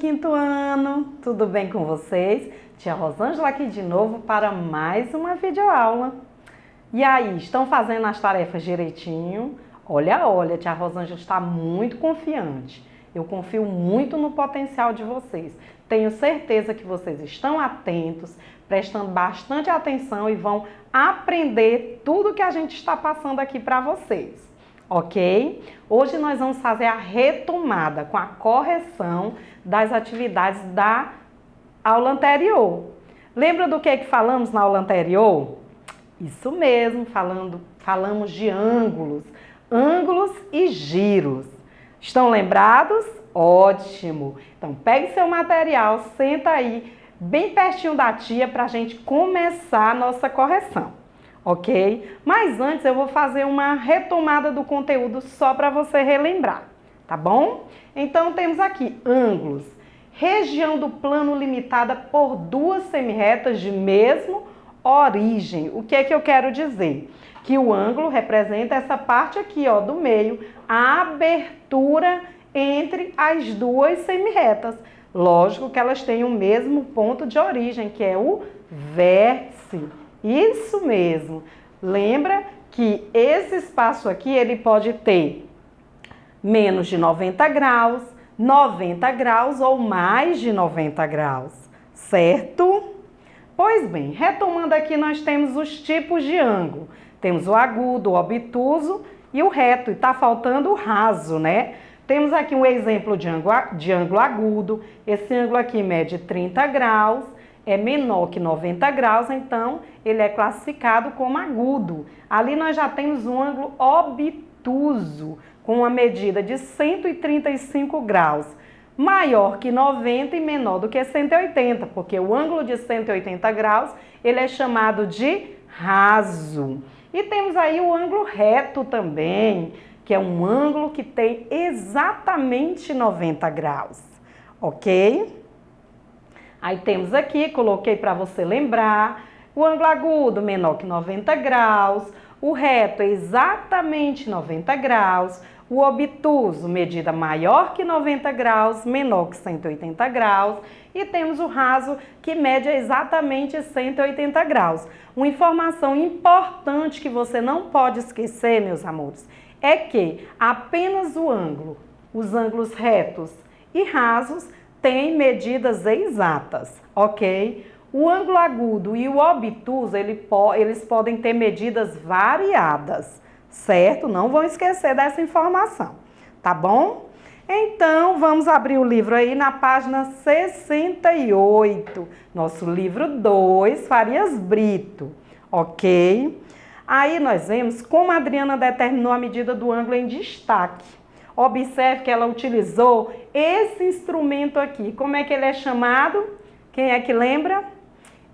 quinto ano, tudo bem com vocês? Tia Rosângela aqui de novo para mais uma videoaula. E aí, estão fazendo as tarefas direitinho? Olha, tia Rosângela está muito confiante. Eu confio muito no potencial de vocês. Tenho certeza que vocês estão atentos, prestando bastante atenção e vão aprender tudo que a gente está passando aqui para vocês. Ok? Hoje nós vamos fazer a retomada com a correção das atividades da aula anterior. Lembra do que falamos na aula anterior? Isso mesmo, falamos de ângulos e giros. Estão lembrados? Ótimo! Então pegue seu material, senta aí bem pertinho da tia para a gente começar a nossa correção. Ok? Mas antes eu vou fazer uma retomada do conteúdo só para você relembrar, tá bom? Então temos aqui ângulos, região do plano limitada por duas semirretas de mesma origem. O que é que eu quero dizer? Que o ângulo representa essa parte aqui, ó, do meio, a abertura entre as duas semirretas. Lógico que elas têm o mesmo ponto de origem, que é o vértice. Isso mesmo. Lembra que esse espaço aqui, ele pode ter menos de 90 graus, 90 graus ou mais de 90 graus, certo? Pois bem, retomando aqui, nós temos os tipos de ângulo. Temos o agudo, o obtuso e o reto. E tá faltando o raso, né? Temos aqui um exemplo de ângulo agudo. Esse ângulo aqui mede 30 graus. É menor que 90 graus, então ele é classificado como agudo. Ali nós já temos um ângulo obtuso, com uma medida de 135 graus, maior que 90 e menor do que 180, porque o ângulo de 180 graus, ele é chamado de raso. E temos aí o ângulo reto também, que é um ângulo que tem exatamente 90 graus, ok? Aí temos aqui, coloquei para você lembrar, o ângulo agudo menor que 90 graus, o reto é exatamente 90 graus, o obtuso, medida maior que 90 graus, menor que 180 graus, e temos o raso, que mede exatamente 180 graus. Uma informação importante que você não pode esquecer, meus amores, é que apenas os ângulos retos e rasos, tem medidas exatas, ok? O ângulo agudo e o obtuso, eles podem ter medidas variadas, certo? Não vão esquecer dessa informação, tá bom? Então, vamos abrir o livro aí na página 68, nosso livro 2, Farias Brito, ok? Aí nós vemos como a Adriana determinou a medida do ângulo em destaque. Observe que ela utilizou esse instrumento aqui. Como é que ele é chamado? Quem é que lembra?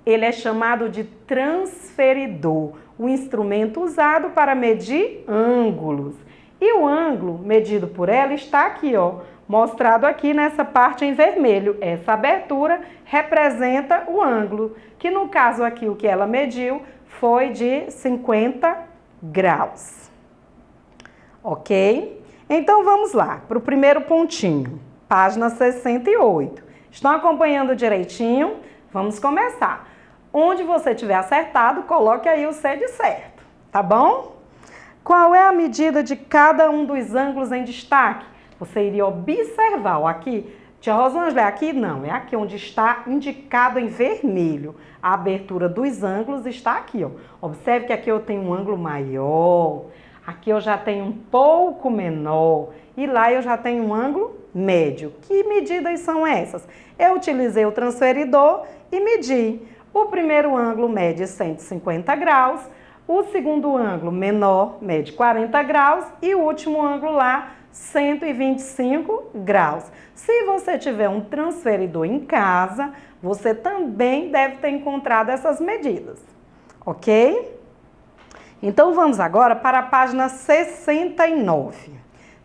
Ele é chamado de transferidor, o instrumento usado para medir ângulos. E o ângulo medido por ela está aqui, ó, mostrado aqui nessa parte em vermelho. Essa abertura representa o ângulo, que no caso aqui o que ela mediu foi de 50 graus. Ok? Então, vamos lá para o primeiro pontinho, página 68. Estão acompanhando direitinho? Vamos começar. Onde você tiver acertado, coloque aí o C de certo, tá bom? Qual é a medida de cada um dos ângulos em destaque? Você iria observar, ó, aqui, tia Rosângela, é aqui? Não, é aqui onde está indicado em vermelho. A abertura dos ângulos está aqui, ó. Observe que aqui eu tenho um ângulo maior. Aqui eu já tenho um pouco menor e lá eu já tenho um ângulo médio. Que medidas são essas? Eu utilizei o transferidor e medi. O primeiro ângulo mede 150 graus, o segundo ângulo menor mede 40 graus e o último ângulo lá 125 graus. Se você tiver um transferidor em casa, você também deve ter encontrado essas medidas, ok? Então, vamos agora para a página 69.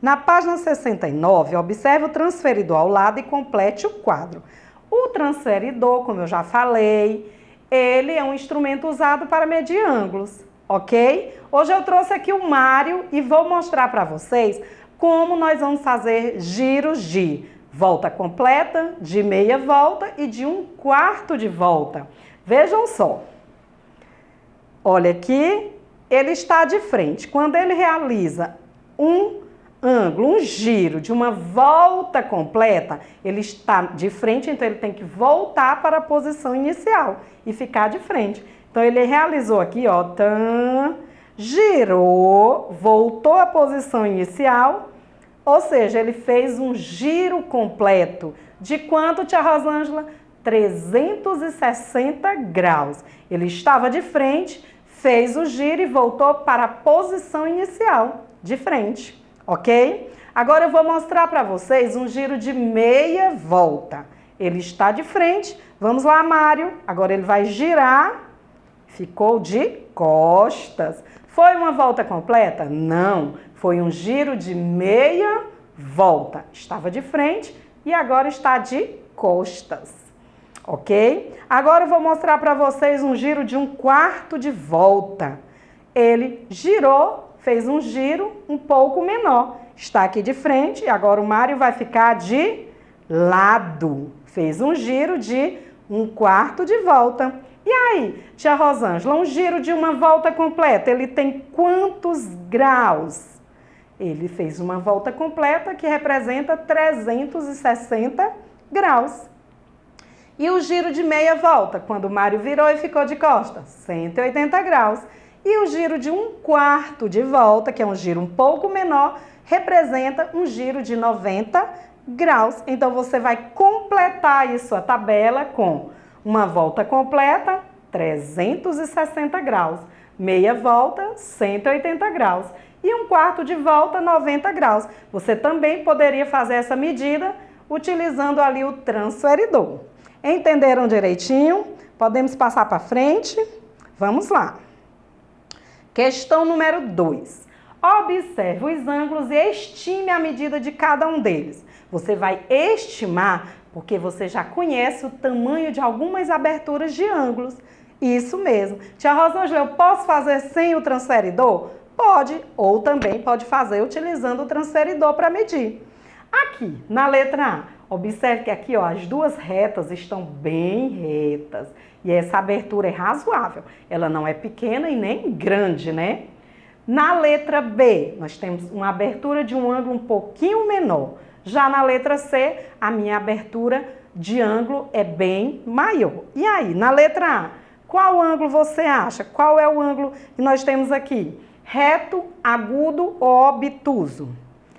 Na página 69, observe o transferidor ao lado e complete o quadro. O transferidor, como eu já falei, ele é um instrumento usado para medir ângulos, ok? Hoje eu trouxe aqui o Mário e vou mostrar para vocês como nós vamos fazer giros de volta completa, de meia volta e de 1/4 de volta. Vejam só. Olha aqui, ele está de frente. Quando ele realiza um ângulo, um giro de uma volta completa, ele está de frente, então ele tem que voltar para a posição inicial e ficar de frente. Então ele realizou aqui, ó, girou, voltou à posição inicial, ou seja, ele fez um giro completo. De quanto, tia Rosângela? 360 graus. Ele estava de frente, fez o giro e voltou para a posição inicial, de frente. Ok? Agora eu vou mostrar para vocês um giro de meia volta. Ele está de frente. Vamos lá, Mário. Agora ele vai girar. Ficou de costas. Foi uma volta completa? Não. Foi um giro de meia volta. Estava de frente e agora está de costas. Ok? Agora eu vou mostrar para vocês um giro de 1/4 de volta. Ele girou. Fez um giro um pouco menor. Está aqui de frente e agora o Mário vai ficar de lado. Fez um giro de 1/4 de volta. E aí, tia Rosângela, um giro de uma volta completa, ele tem quantos graus? Ele fez uma volta completa que representa 360 graus. E o giro de meia volta, quando o Mário virou e ficou de costas? 180 graus. E o giro de 1/4 de volta, que é um giro um pouco menor, representa um giro de 90 graus. Então, você vai completar aí sua tabela com uma volta completa, 360 graus. Meia volta, 180 graus. E 1/4 de volta, 90 graus. Você também poderia fazer essa medida utilizando ali o transferidor. Entenderam direitinho? Podemos passar para frente? Vamos lá. Questão número 2. Observe os ângulos e estime a medida de cada um deles. Você vai estimar porque você já conhece o tamanho de algumas aberturas de ângulos. Isso mesmo. Tia Rosângela, eu posso fazer sem o transferidor? Pode, ou também pode fazer utilizando o transferidor para medir. Aqui, na letra A, observe que aqui, ó, as duas retas estão bem retas. E essa abertura é razoável. Ela não é pequena e nem grande, né? Na letra B, nós temos uma abertura de um ângulo um pouquinho menor. Já na letra C, a minha abertura de ângulo é bem maior. E aí, na letra A, qual ângulo você acha? Qual é o ângulo que nós temos aqui? Reto, agudo ou obtuso?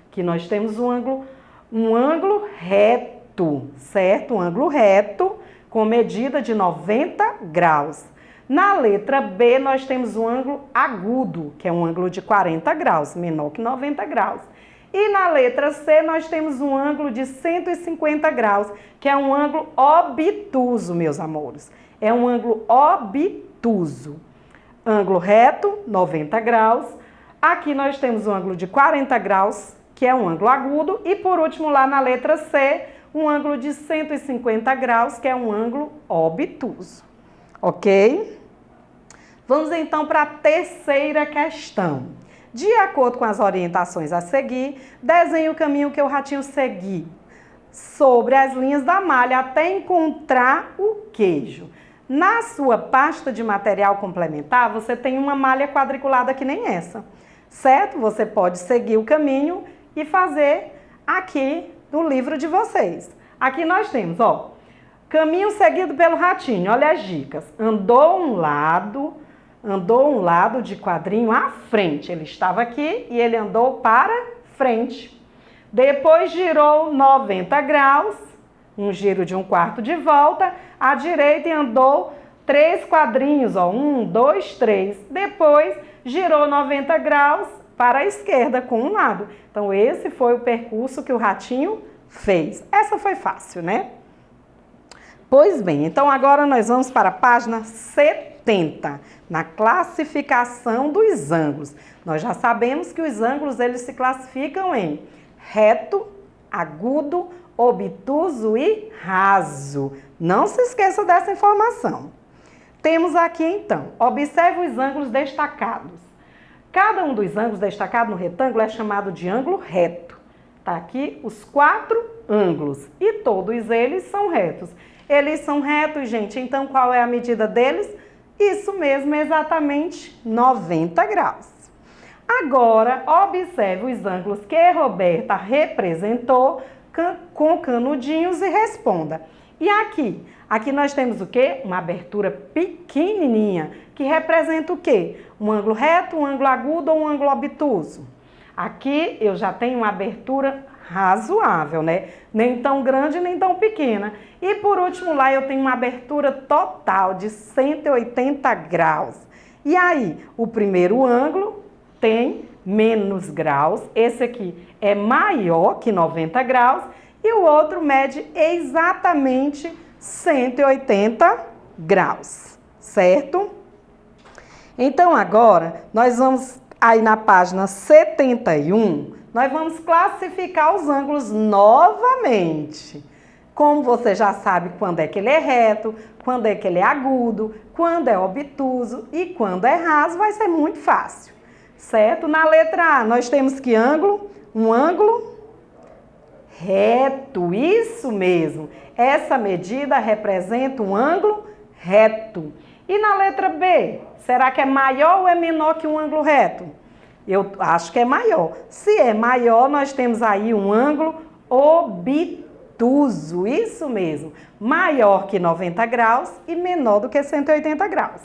Aqui nós temos um ângulo reto, certo? Um ângulo reto com medida de 90 graus. Na letra B, nós temos um ângulo agudo, que é um ângulo de 40 graus, menor que 90 graus. E na letra C, nós temos um ângulo de 150 graus, que é um ângulo obtuso, meus amores. É um ângulo obtuso. Ângulo reto, 90 graus. Aqui nós temos um ângulo de 40 graus, que é um ângulo agudo. E por último, lá na letra C, um ângulo de 150 graus, que é um ângulo obtuso. Ok? Vamos então para a terceira questão. De acordo com as orientações a seguir, desenhe o caminho que o ratinho seguiu sobre as linhas da malha até encontrar o queijo. Na sua pasta de material complementar, você tem uma malha quadriculada que nem essa, certo? Você pode seguir o caminho e fazer aqui no livro de vocês. Aqui nós temos, ó, caminho seguido pelo ratinho. Olha as dicas. Andou um lado de quadrinho à frente. Ele estava aqui e ele andou para frente. Depois girou 90 graus, um giro de 1/4 de volta, à direita e andou 3 quadrinhos, ó, 1, 2, 3. Depois girou 90 graus para a esquerda com um lado. Então esse foi o percurso que o ratinho fez. Essa foi fácil, né? Pois bem, então agora nós vamos para a página 70, na classificação dos ângulos. Nós já sabemos que os ângulos eles se classificam em reto, agudo, obtuso e raso. Não se esqueça dessa informação. Temos aqui então, observe os ângulos destacados. Cada um dos ângulos destacados no retângulo é chamado de ângulo reto. Tá aqui os 4 ângulos e todos eles são retos. Eles são retos, gente, então qual é a medida deles? Isso mesmo, exatamente 90 graus. Agora, observe os ângulos que Roberta representou com canudinhos e responda. E aqui? Aqui nós temos o quê? Uma abertura pequenininha, que representa o quê? Um ângulo reto, um ângulo agudo ou um ângulo obtuso? Aqui eu já tenho uma abertura razoável, né? Nem tão grande, nem tão pequena. E por último lá eu tenho uma abertura total de 180 graus. E aí, o primeiro ângulo tem menos graus, esse aqui é maior que 90 graus e o outro mede exatamente 180 graus, certo? Então agora nós vamos aí na página 71, nós vamos classificar os ângulos novamente. Como você já sabe quando é que ele é reto, quando é que ele é agudo, quando é obtuso e quando é raso, vai ser muito fácil, certo? Na letra A, nós temos que ângulo? Um ângulo reto, isso mesmo. Essa medida representa um ângulo reto. E na letra B, será que é maior ou é menor que um ângulo reto? Eu acho que é maior. Se é maior, nós temos aí um ângulo obtuso, isso mesmo. Maior que 90 graus e menor do que 180 graus.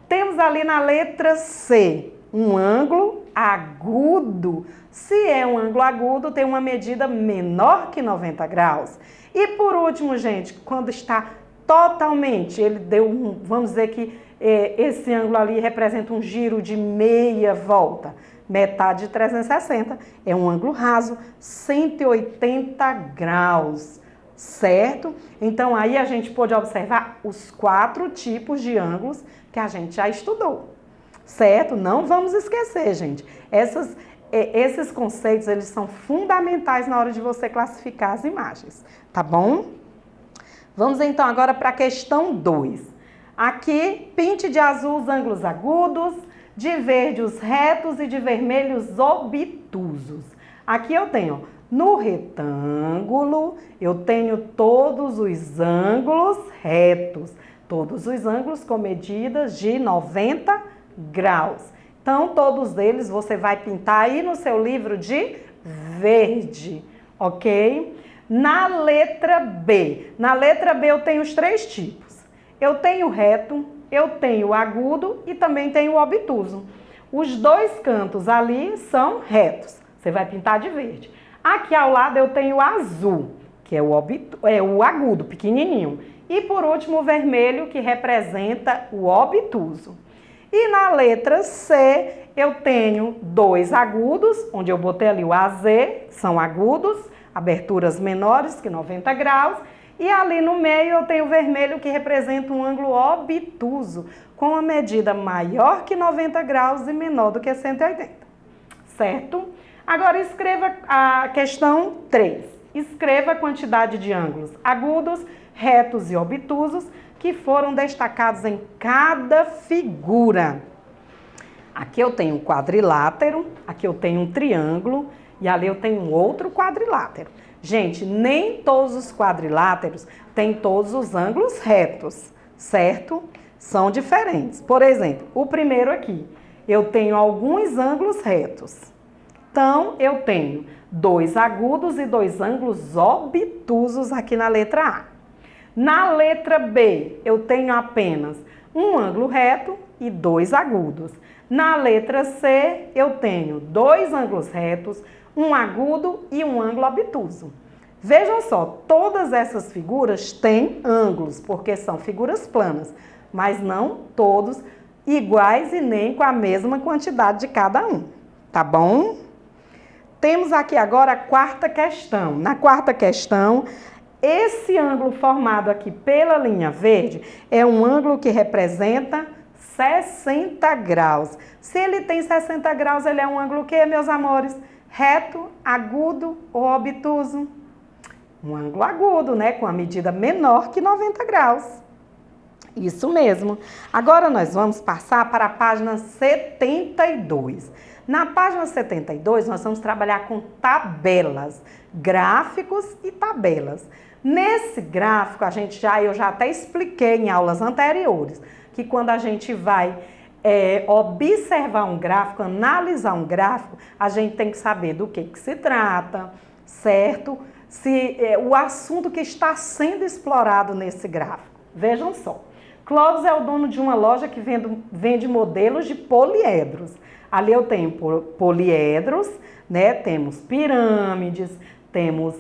Temos ali na letra C, um ângulo agudo. Se é um ângulo agudo, tem uma medida menor que 90 graus. E por último, gente, quando está totalmente, ele deu vamos dizer que esse ângulo ali representa um giro de meia volta. Metade de 360 é um ângulo raso, 180 graus, certo? Então aí a gente pôde observar os 4 tipos de ângulos que a gente já estudou, certo? Não vamos esquecer, gente. Esses conceitos, eles são fundamentais na hora de você classificar as imagens, tá bom? Vamos então agora para a questão 2. Aqui, pinte de azul os ângulos agudos, de verde os retos e de vermelho os obtusos. Aqui eu tenho, no retângulo, eu tenho todos os ângulos retos, todos os ângulos com medidas de 90 graus. Então, todos eles você vai pintar aí no seu livro de verde, ok? Na letra B eu tenho os 3 tipos. Eu tenho reto, eu tenho agudo e também tenho obtuso. Os 2 cantos ali são retos, você vai pintar de verde. Aqui ao lado eu tenho azul, que é o agudo, pequenininho. E por último o vermelho, que representa o obtuso. E na letra C eu tenho 2 agudos, onde eu botei ali o AZ, são agudos, aberturas menores que 90 graus. E ali no meio eu tenho o vermelho, que representa um ângulo obtuso, com a medida maior que 90 graus e menor do que 180, certo? Agora escreva a questão 3. Escreva a quantidade de ângulos agudos, retos e obtusos que foram destacados em cada figura. Aqui eu tenho um quadrilátero, aqui eu tenho um triângulo e ali eu tenho um outro quadrilátero. Gente, nem todos os quadriláteros têm todos os ângulos retos, certo? São diferentes. Por exemplo, o primeiro aqui, eu tenho alguns ângulos retos. Então, eu tenho 2 agudos e 2 ângulos obtusos aqui na letra A. Na letra B, eu tenho apenas um ângulo reto e 2 agudos. Na letra C, eu tenho 2 ângulos retos, um agudo e um ângulo obtuso. Vejam só, todas essas figuras têm ângulos, porque são figuras planas, mas não todos iguais e nem com a mesma quantidade de cada um, tá bom? Temos aqui agora a 4ª questão. Na 4ª questão, esse ângulo formado aqui pela linha verde é um ângulo que representa 60 graus. Se ele tem 60 graus, ele é um ângulo o quê, meus amores? Reto, agudo ou obtuso? Um ângulo agudo, né? Com a medida menor que 90 graus. Isso mesmo. Agora nós vamos passar para a página 72. Na página 72, nós vamos trabalhar com tabelas, gráficos e tabelas. Nesse gráfico, eu já até expliquei em aulas anteriores, que quando a gente vai observar um gráfico, analisar um gráfico, a gente tem que saber do que se trata, certo? O assunto que está sendo explorado nesse gráfico. Vejam só. Clóvis é o dono de uma loja que vende modelos de poliedros. Ali eu tenho poliedros, né? Temos pirâmides, temos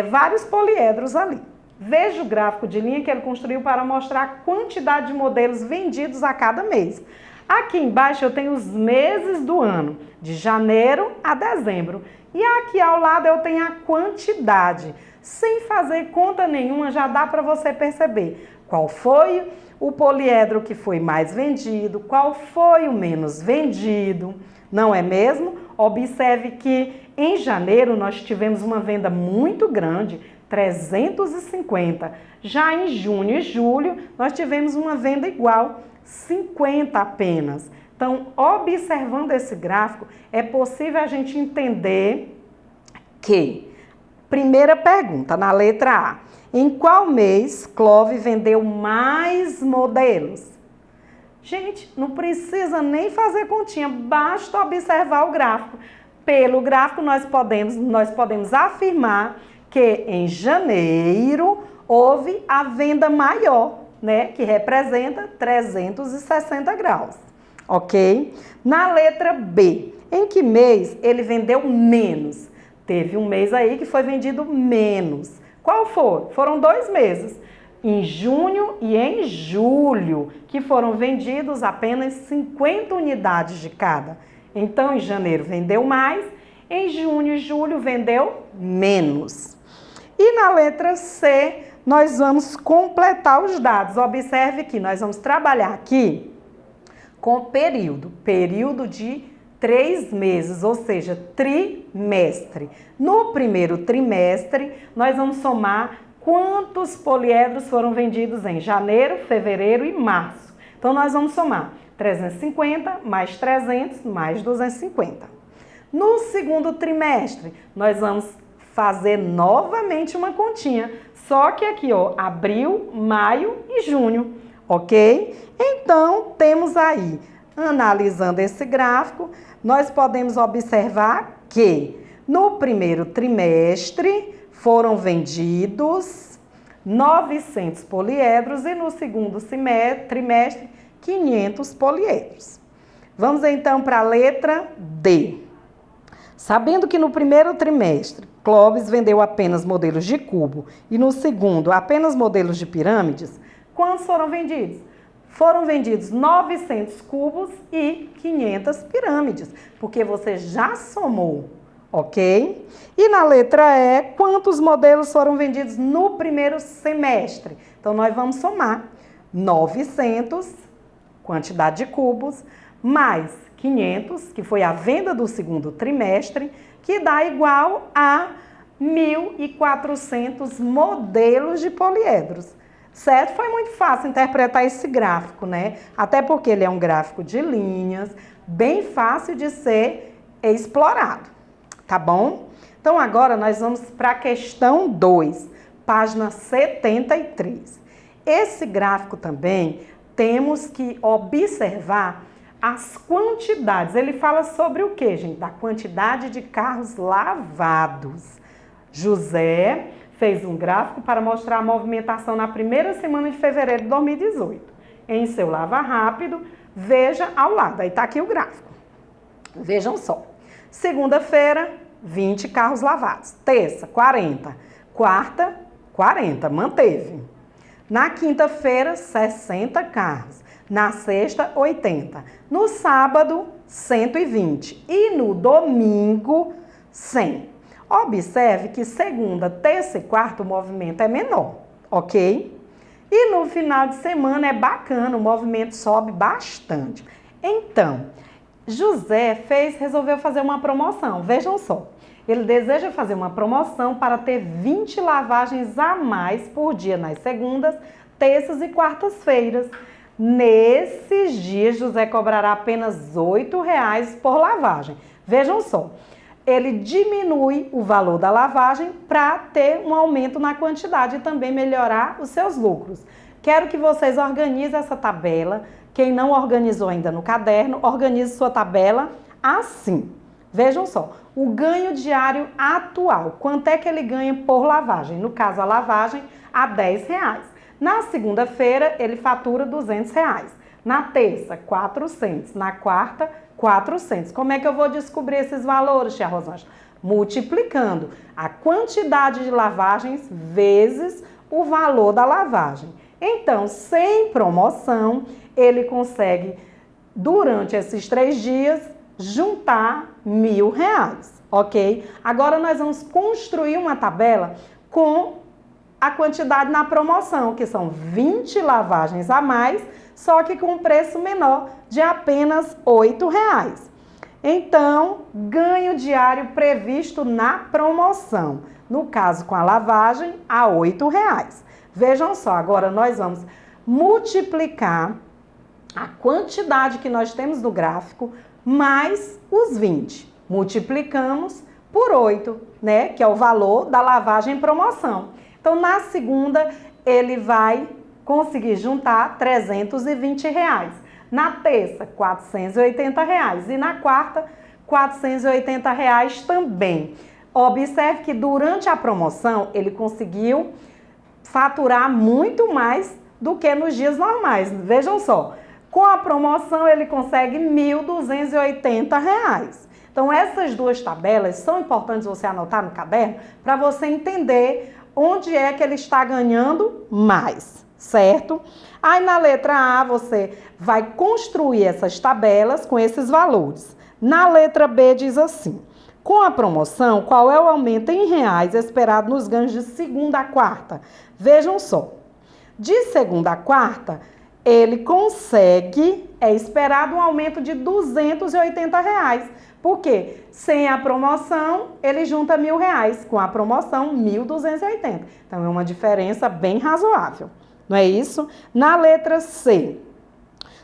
vários poliedros ali. Veja o gráfico de linha que ele construiu para mostrar a quantidade de modelos vendidos a cada mês. Aqui embaixo eu tenho os meses do ano, de janeiro a dezembro. E aqui ao lado eu tenho a quantidade. Sem fazer conta nenhuma, já dá para você perceber qual foi o poliedro que foi mais vendido, qual foi o menos vendido, não é mesmo? Observe que em janeiro nós tivemos uma venda muito grande, 350. Já em junho e julho nós tivemos uma venda igual, 50 apenas. Então, observando esse gráfico, é possível a gente entender que, primeira pergunta, na letra A, em qual mês Clóvis vendeu mais modelos? Gente, não precisa nem fazer continha, basta observar o gráfico. Pelo gráfico nós podemos afirmar que em janeiro houve a venda maior, né, que representa 360 graus, ok? Na letra B, em que mês ele vendeu menos? Teve um mês aí que foi vendido menos. Qual foi? Foram 2 meses, em junho e em julho, que foram vendidos apenas 50 unidades de cada. Então, em janeiro vendeu mais, em junho e julho vendeu menos. E na letra C, nós vamos completar os dados. Observe que nós vamos trabalhar aqui com período de 3 meses, ou seja, trimestre. No primeiro trimestre, nós vamos somar quantos poliedros foram vendidos em janeiro, fevereiro e março. Então, nós vamos somar 350 mais 300 mais 250. No segundo trimestre, nós vamos fazer novamente uma continha, só que aqui, ó, abril, maio e junho, ok? Então, temos aí, analisando esse gráfico, nós podemos observar que no primeiro trimestre foram vendidos 900 poliedros e no segundo trimestre 500 poliedros. Vamos então para a letra D. Sabendo que no primeiro trimestre Clóvis vendeu apenas modelos de cubo e no segundo apenas modelos de pirâmides, quantos foram vendidos? Foram vendidos 900 cubos e 500 pirâmides, porque você já somou, ok? E na letra E, quantos modelos foram vendidos no primeiro semestre? Então, nós vamos somar 900, quantidade de cubos, mais 500, que foi a venda do segundo trimestre, que dá igual a 1.400 modelos de poliedros. Certo? Foi muito fácil interpretar esse gráfico, né? Até porque ele é um gráfico de linhas, bem fácil de ser explorado, tá bom? Então, agora nós vamos para a questão 2, página 73. Esse gráfico também temos que observar as quantidades. Ele fala sobre o quê, gente? Da quantidade de carros lavados. José fez um gráfico para mostrar a movimentação na primeira semana de fevereiro de 2018. Em seu Lava Rápido, veja ao lado. Aí está aqui o gráfico. Vejam só. Segunda-feira, 20 carros lavados. Terça, 40. Quarta, 40. Manteve. Na quinta-feira, 60 carros. Na sexta, 80. No sábado, 120. E no domingo, 100. Observe que segunda, terça e quarta o movimento é menor, ok? E no final de semana é bacana, o movimento sobe bastante. Então, José resolveu fazer uma promoção, vejam só. Ele deseja fazer uma promoção para ter 20 lavagens a mais por dia nas segundas, terças e quartas-feiras. Nesses dias, José cobrará apenas R$ 8,00 por lavagem. Vejam só, ele diminui o valor da lavagem para ter um aumento na quantidade e também melhorar os seus lucros. Quero que vocês organizem essa tabela. Quem não organizou ainda no caderno, organize sua tabela assim. Vejam só, o ganho diário atual, quanto é que ele ganha por lavagem? No caso, a lavagem a R$ 10,00. Na segunda-feira, ele fatura R$ 200,00. Na terça, 400. Na quarta, 400. Como é que eu vou descobrir esses valores, tia Rosângela? Multiplicando a quantidade de lavagens vezes o valor da lavagem. Então, sem promoção, ele consegue, durante esses 3 dias, juntar R$ 1.000, ok? Agora, nós vamos construir uma tabela com a quantidade na promoção, que são 20 lavagens a mais, só que com um preço menor de apenas R$ 8,00. Então, ganho diário previsto na promoção. No caso, com a lavagem, a R$ 8,00. Vejam só, agora nós vamos multiplicar a quantidade que nós temos no gráfico mais os 20. Multiplicamos por 8, né? Que é o valor da lavagem em promoção. Então, na segunda, ele vai conseguir juntar R$ 320,00. Na terça, R$ 480,00. E na quarta, R$ 480,00 também. Observe que durante a promoção, ele conseguiu faturar muito mais do que nos dias normais. Vejam só, com a promoção ele consegue R$ 1.280. Então, essas duas tabelas são importantes você anotar no caderno para você entender onde é que ele está ganhando mais, certo? Aí na letra A você vai construir essas tabelas com esses valores. Na letra B diz assim: com a promoção, qual é o aumento em reais esperado nos ganhos de segunda a quarta? Vejam só, de segunda a quarta, ele consegue, é esperado um aumento de R$ 280,00. Por quê? Sem a promoção, ele junta R$ 1.000. Com a promoção, R$ 1.280. Então, é uma diferença bem razoável. Não é isso? Na letra C,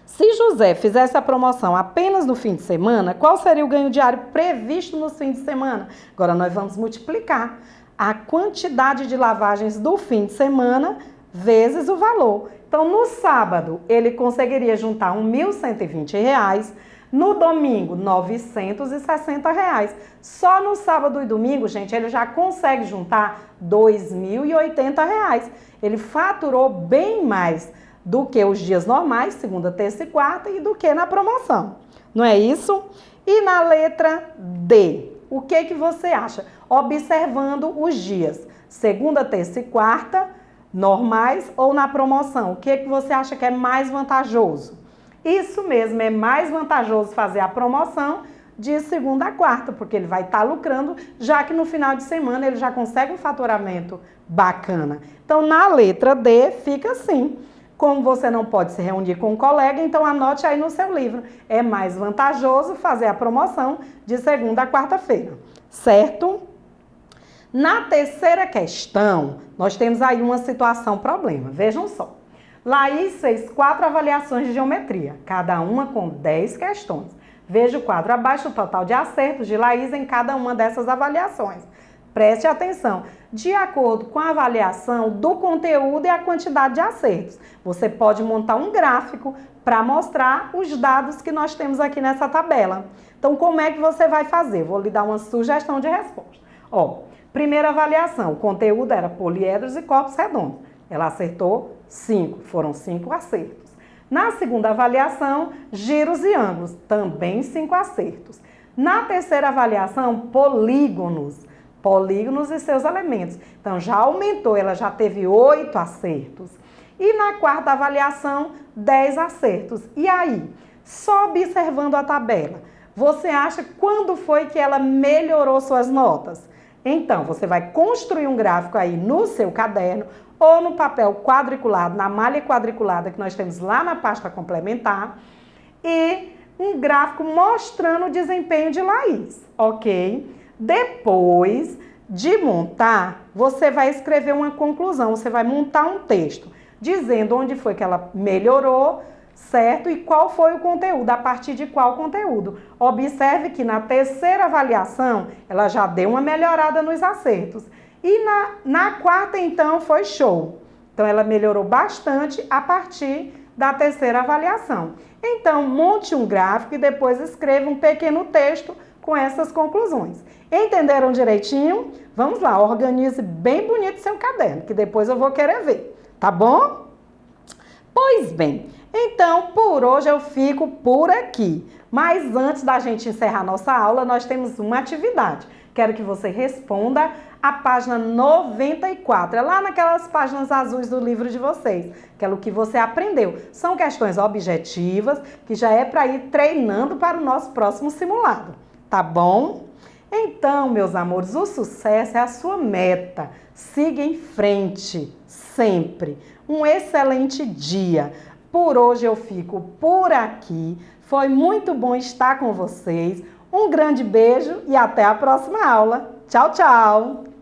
se José fizesse a promoção apenas no fim de semana, qual seria o ganho diário previsto nos fins de semana? Agora, nós vamos multiplicar a quantidade de lavagens do fim de semana vezes o valor. Então, no sábado, ele conseguiria juntar R$ 1.120. No domingo, R$ 960. Só no sábado e domingo, gente, ele já consegue juntar R$ 2.080. Ele faturou bem mais do que os dias normais, segunda, terça e quarta, e do que na promoção. Não é isso? E na letra D, o que você acha? Observando os dias, segunda, terça e quarta, normais ou na promoção, o que você acha que é mais vantajoso? Isso mesmo, é mais vantajoso fazer a promoção de segunda a quarta, porque ele vai estar lucrando, já que no final de semana ele já consegue um faturamento bacana. Então, na letra D, fica assim. Como você não pode se reunir com um colega, então anote aí no seu livro. É mais vantajoso fazer a promoção de segunda a quarta-feira, certo? Na terceira questão, nós temos aí uma situação problema. Vejam só. Laís fez 4 avaliações de geometria, cada uma com 10 questões. Veja o quadro abaixo, o total de acertos de Laís em cada uma dessas avaliações. Preste atenção, de acordo com a avaliação do conteúdo e a quantidade de acertos. Você pode montar um gráfico para mostrar os dados que nós temos aqui nessa tabela. Então, como é que você vai fazer? Vou lhe dar uma sugestão de resposta. Ó, primeira avaliação, o conteúdo era poliedros e corpos redondos. Ela acertou 5, foram 5 acertos. Na segunda avaliação, giros e ângulos, também 5 acertos. Na terceira avaliação, polígonos e seus elementos. Então, já aumentou, ela já teve 8 acertos. E na quarta avaliação, 10 acertos. E aí, só observando a tabela, você acha quando foi que ela melhorou suas notas? Então, você vai construir um gráfico aí no seu caderno ou no papel quadriculado, na malha quadriculada que nós temos lá na pasta complementar, e um gráfico mostrando o desempenho de Laís, ok? Depois de montar, você vai escrever uma conclusão, você vai montar um texto dizendo onde foi que ela melhorou, certo? E qual foi o conteúdo, a partir de qual conteúdo. Observe que na terceira avaliação, ela já deu uma melhorada nos acertos. E na quarta, então, foi show. Então, ela melhorou bastante a partir da terceira avaliação. Então, monte um gráfico e depois escreva um pequeno texto com essas conclusões. Entenderam direitinho? Vamos lá, organize bem bonito seu caderno, que depois eu vou querer ver, tá bom? Pois bem, então por hoje eu fico por aqui. Mas antes da gente encerrar nossa aula, nós temos uma atividade. Quero que você responda a página 94. É lá naquelas páginas azuis do livro de vocês. Aquilo que você aprendeu. São questões objetivas, que já é para ir treinando para o nosso próximo simulado. Tá bom? Então, meus amores, o sucesso é a sua meta. Siga em frente, sempre. Um excelente dia. Por hoje eu fico por aqui. Foi muito bom estar com vocês. Um grande beijo e até a próxima aula. Tchau, tchau!